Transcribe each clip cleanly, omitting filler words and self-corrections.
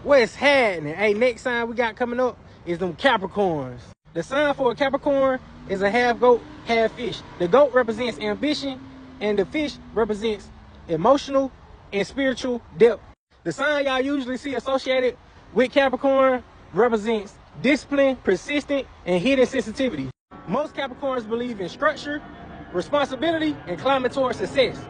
What's happening? Hey, next sign we got coming up is them Capricorns. The sign for a Capricorn is a half goat, half fish. The goat represents ambition, and the fish represents emotional and spiritual depth. The sign y'all usually see associated with Capricorn represents discipline, persistent, and hidden sensitivity. Most Capricorns believe in structure, responsibility, and climbing towards success.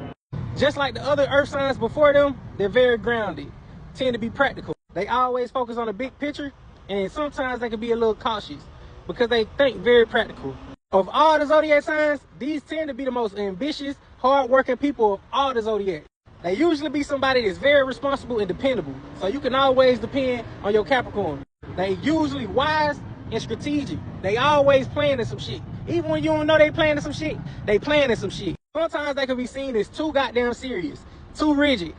Just like the other earth signs before them, they're very grounded, tend to be practical. They always focus on the big picture, and sometimes they can be a little cautious because they think very practical. Of all the zodiac signs, these tend to be the most ambitious, hard-working people of all the zodiac. They usually be somebody that's very responsible and dependable, so you can always depend on your Capricorn. They usually wise and strategic. They always planning some shit. Even when you don't know they planning some shit, they planning some shit. Sometimes they can be seen as too goddamn serious, too rigid.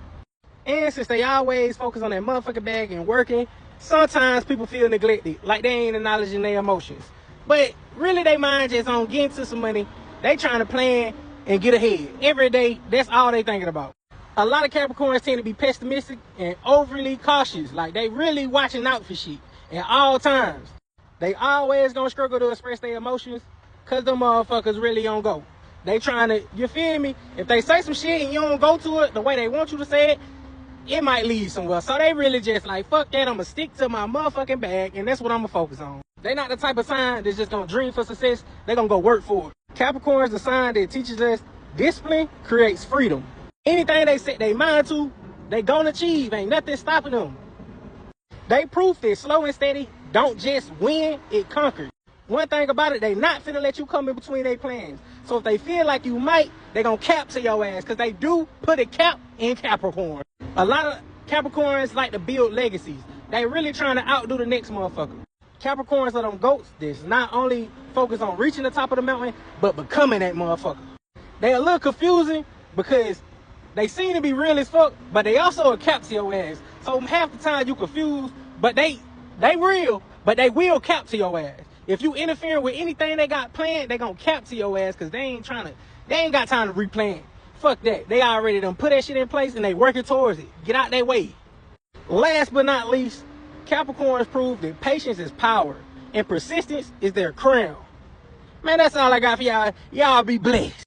And since they always focus on that motherfucking bag and working, sometimes people feel neglected, like they ain't acknowledging their emotions. But really they mind just on getting to some money. They trying to plan and get ahead. Every day, that's all they thinking about. A lot of Capricorns tend to be pessimistic and overly cautious. Like they really watching out for shit at all times. They always gonna struggle to express their emotions because them motherfuckers really don't go. They trying to, you feel me? If they say some shit and you don't go to it the way they want you to say it, it might lead somewhere. So they really just like, fuck that, I'm gonna stick to my motherfucking bag and that's what I'm gonna focus on. They not the type of sign that's just gonna dream for success. They gonna go work for it. Capricorn is the sign that teaches us discipline creates freedom. Anything they set their mind to, they gonna achieve. Ain't nothing stopping them. They proof that slow and steady don't just win, it conquers. One thing about it, they not finna let you come in between their plans. So if they feel like you might, they gonna cap to your ass, because they do put a cap in Capricorn. A lot of Capricorns like to build legacies. They really trying to outdo the next motherfucker. Capricorns are them goats that's not only focused on reaching the top of the mountain, but becoming that motherfucker. They a little confusing because they seem to be real as fuck, but they also a cap to your ass. So half the time you confused, but they real, but they will cap to your ass. If you interfere with anything they got planned, they gonna cap to your ass because they ain't got time to replan. Fuck that. They already done put that shit in place and they working towards it. Get out their way. Last but not least, Capricorns prove that patience is power and persistence is their crown. Man, that's all I got for y'all. Y'all be blessed.